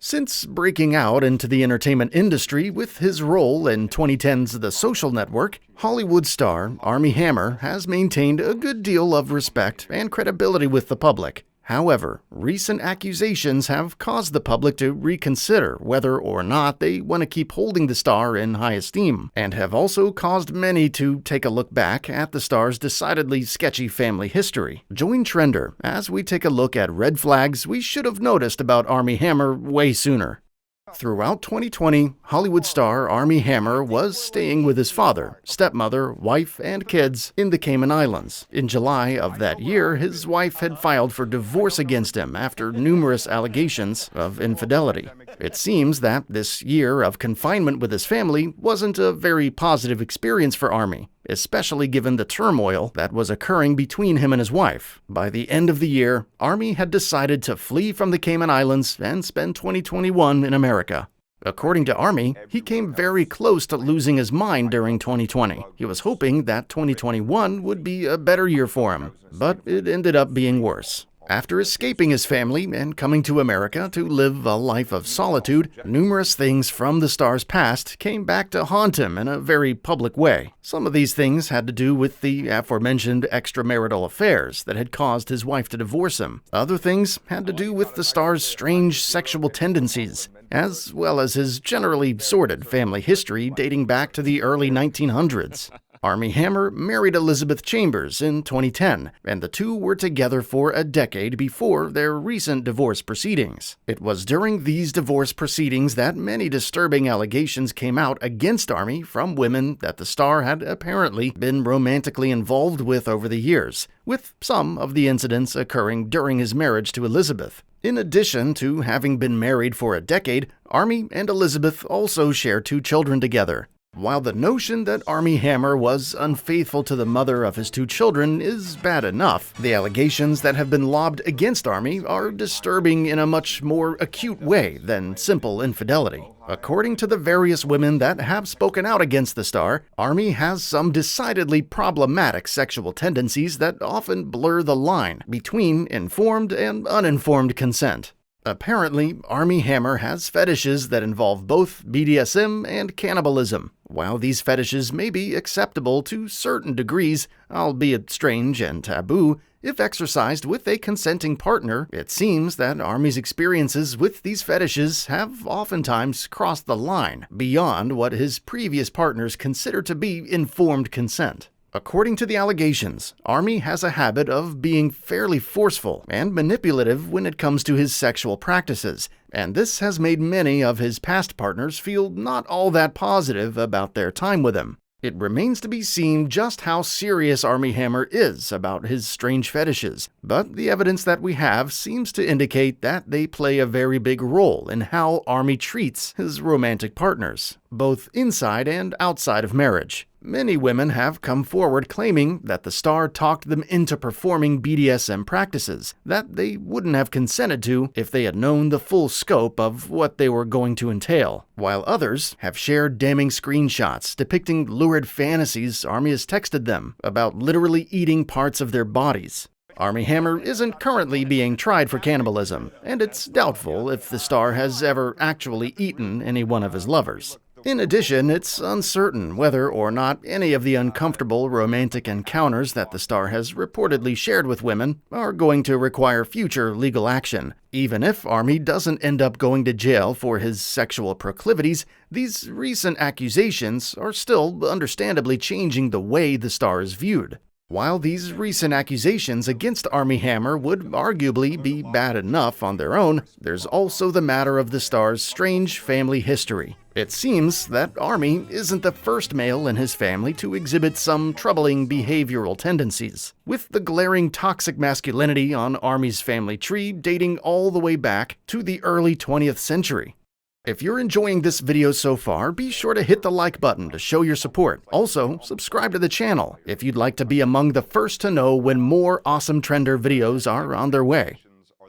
Since breaking out into the entertainment industry with his role in 2010's The Social Network, Hollywood star Armie Hammer has maintained a good deal of respect and credibility with the public. However, recent accusations have caused the public to reconsider whether or not they want to keep holding the star in high esteem, and have also caused many to take a look back at the star's decidedly sketchy family history. Join Trender as we take a look at red flags we should have noticed about Armie Hammer way sooner. Throughout 2020, Hollywood star Armie Hammer was staying with his father, stepmother, wife, and kids in the Cayman Islands. In July of that year, his wife had filed for divorce against him after numerous allegations of infidelity. It seems that this year of confinement with his family wasn't a very positive experience for Armie, especially given the turmoil that was occurring between him and his wife. By the end of the year, Armie had decided to flee from the Cayman Islands and spend 2021 in America. According to Armie, he came very close to losing his mind during 2020. He was hoping that 2021 would be a better year for him, but it ended up being worse. After escaping his family and coming to America to live a life of solitude, numerous things from the star's past came back to haunt him in a very public way. Some of these things had to do with the aforementioned extramarital affairs that had caused his wife to divorce him. Other things had to do with the star's strange sexual tendencies, as well as his generally sordid family history dating back to the early 1900s. Armie Hammer married Elizabeth Chambers in 2010, and the two were together for a decade before their recent divorce proceedings. It was during these divorce proceedings that many disturbing allegations came out against Armie from women that the star had apparently been romantically involved with over the years, with some of the incidents occurring during his marriage to Elizabeth. In addition to having been married for a decade, Armie and Elizabeth also share 2 children together. While the notion that Armie Hammer was unfaithful to the mother of his 2 children is bad enough, the allegations that have been lobbed against Armie are disturbing in a much more acute way than simple infidelity. According to the various women that have spoken out against the star, Armie has some decidedly problematic sexual tendencies that often blur the line between informed and uninformed consent. Apparently, Armie Hammer has fetishes that involve both BDSM and cannibalism. While these fetishes may be acceptable to certain degrees, albeit strange and taboo, if exercised with a consenting partner, it seems that Armie's experiences with these fetishes have oftentimes crossed the line beyond what his previous partners consider to be informed consent. According to the allegations, Armie has a habit of being fairly forceful and manipulative when it comes to his sexual practices, and this has made many of his past partners feel not all that positive about their time with him. It remains to be seen just how serious Armie Hammer is about his strange fetishes, but the evidence that we have seems to indicate that they play a very big role in how Armie treats his romantic partners, both inside and outside of marriage. Many women have come forward claiming that the star talked them into performing BDSM practices that they wouldn't have consented to if they had known the full scope of what they were going to entail, while others have shared damning screenshots depicting lurid fantasies Armie has texted them about literally eating parts of their bodies. Armie Hammer isn't currently being tried for cannibalism, and it's doubtful if the star has ever actually eaten any one of his lovers. In addition, it's uncertain whether or not any of the uncomfortable romantic encounters that the star has reportedly shared with women are going to require future legal action. Even if Armie doesn't end up going to jail for his sexual proclivities, these recent accusations are still understandably changing the way the star is viewed. While these recent accusations against Armie Hammer would arguably be bad enough on their own, there's also the matter of the star's strange family history. It seems that Armie isn't the first male in his family to exhibit some troubling behavioral tendencies, with the glaring toxic masculinity on Armie's family tree dating all the way back to the early 20th century. If you're enjoying this video so far, be sure to hit the like button to show your support. Also, subscribe to the channel if you'd like to be among the first to know when more awesome Trender videos are on their way.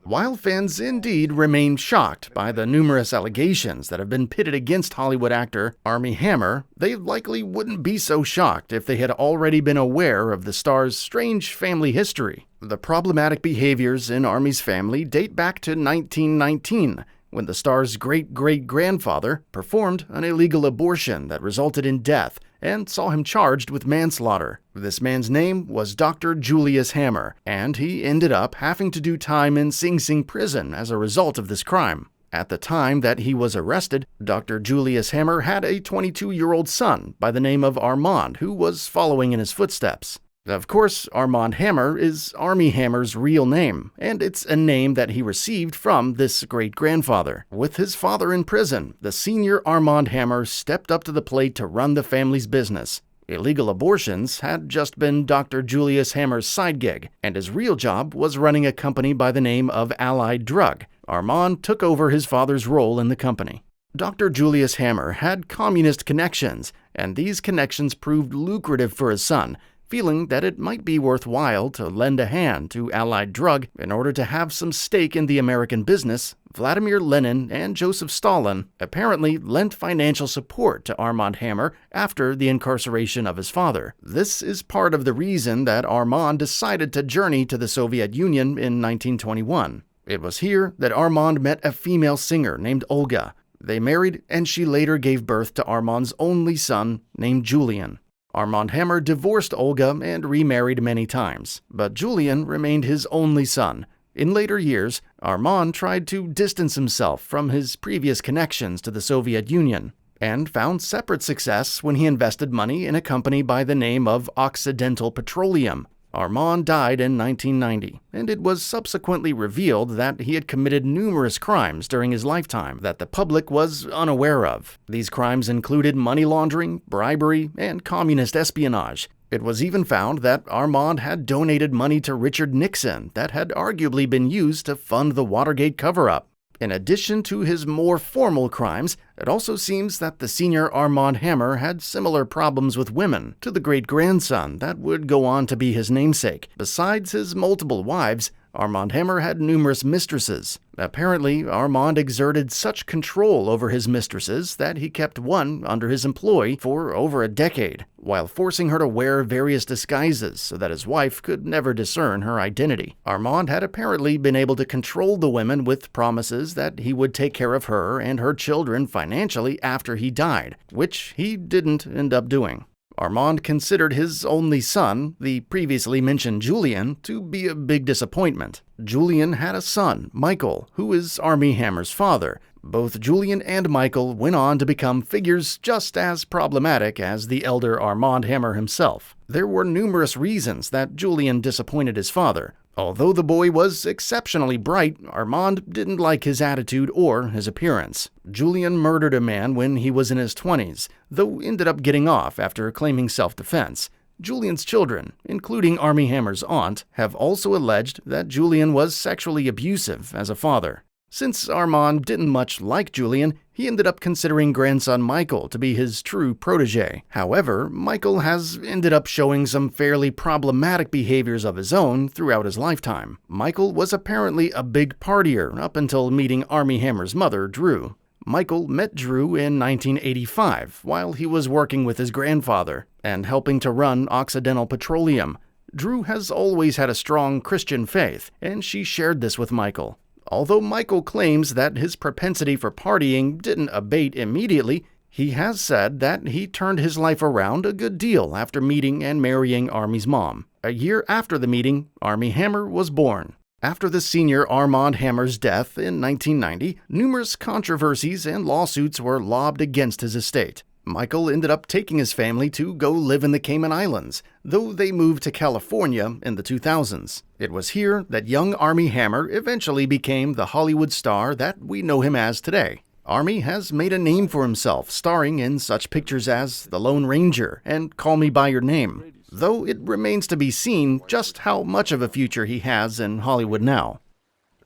While fans indeed remain shocked by the numerous allegations that have been pitted against Hollywood actor Armie Hammer, they likely wouldn't be so shocked if they had already been aware of the star's strange family history. The problematic behaviors in Armie's family date back to 1919, when the star's great-great-grandfather performed an illegal abortion that resulted in death and saw him charged with manslaughter. This man's name was Dr. Julius Hammer, and he ended up having to do time in Sing Sing prison as a result of this crime. At the time that he was arrested, Dr. Julius Hammer had a 22-year-old son by the name of Armand who was following in his footsteps. Of course, Armand Hammer is Armie Hammer's real name, and it's a name that he received from this great-grandfather. With his father in prison, the senior Armand Hammer stepped up to the plate to run the family's business. Illegal abortions had just been Dr. Julius Hammer's side gig, and his real job was running a company by the name of Allied Drug. Armand took over his father's role in the company. Dr. Julius Hammer had communist connections, and these connections proved lucrative for his son, feeling that it might be worthwhile to lend a hand to Allied Drug in order to have some stake in the American business. Vladimir Lenin and Joseph Stalin apparently lent financial support to Armand Hammer after the incarceration of his father. This is part of the reason that Armand decided to journey to the Soviet Union in 1921. It was here that Armand met a female singer named Olga. They married, and she later gave birth to Armand's only son named Julian. Armand Hammer divorced Olga and remarried many times, but Julian remained his only son. In later years, Armand tried to distance himself from his previous connections to the Soviet Union and found separate success when he invested money in a company by the name of Occidental Petroleum. Armand died in 1990, and it was subsequently revealed that he had committed numerous crimes during his lifetime that the public was unaware of. These crimes included money laundering, bribery, and communist espionage. It was even found that Armand had donated money to Richard Nixon that had arguably been used to fund the Watergate cover-up. In addition to his more formal crimes, it also seems that the senior Armand Hammer had similar problems with women to the great-grandson that would go on to be his namesake. Besides his multiple wives, Armand Hammer had numerous mistresses. Apparently, Armand exerted such control over his mistresses that he kept one under his employ for over a decade, while forcing her to wear various disguises so that his wife could never discern her identity. Armand had apparently been able to control the women with promises that he would take care of her and her children financially after he died, which he didn't end up doing. Armand considered his only son, the previously mentioned Julian, to be a big disappointment. Julian had a son, Michael, who is Armie Hammer's father. Both Julian and Michael went on to become figures just as problematic as the elder Armand Hammer himself. There were numerous reasons that Julian disappointed his father. Although the boy was exceptionally bright, Armand didn't like his attitude or his appearance. Julian murdered a man when he was in his 20s, though ended up getting off after claiming self-defense. Julian's children, including Armie Hammer's aunt, have also alleged that Julian was sexually abusive as a father. Since Armand didn't much like Julian, he ended up considering grandson Michael to be his true protege. However, Michael has ended up showing some fairly problematic behaviors of his own throughout his lifetime. Michael was apparently a big partier up until meeting Armie Hammer's mother, Drew. Michael met Drew in 1985 while he was working with his grandfather and helping to run Occidental Petroleum. Drew has always had a strong Christian faith, and she shared this with Michael. Although Michael claims that his propensity for partying didn't abate immediately, he has said that he turned his life around a good deal after meeting and marrying Armie's mom. A year after the meeting, Armie Hammer was born. After the senior Armand Hammer's death in 1990, numerous controversies and lawsuits were lobbed against his estate. Michael ended up taking his family to go live in the Cayman Islands, though they moved to California in the 2000s. It was here that young Armie Hammer eventually became the Hollywood star that we know him as today. Armie has made a name for himself, starring in such pictures as The Lone Ranger and Call Me By Your Name, though it remains to be seen just how much of a future he has in Hollywood now.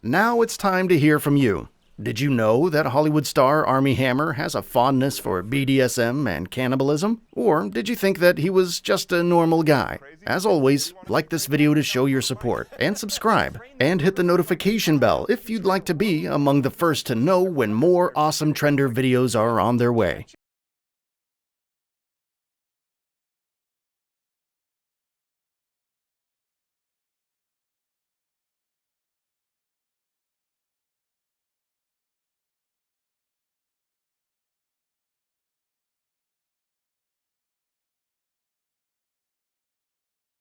Now it's time to hear from you. Did you know that Hollywood star Armie Hammer has a fondness for BDSM and cannibalism? Or did you think that he was just a normal guy? As always, like this video to show your support, and subscribe, and hit the notification bell if you'd like to be among the first to know when more awesome Trender videos are on their way.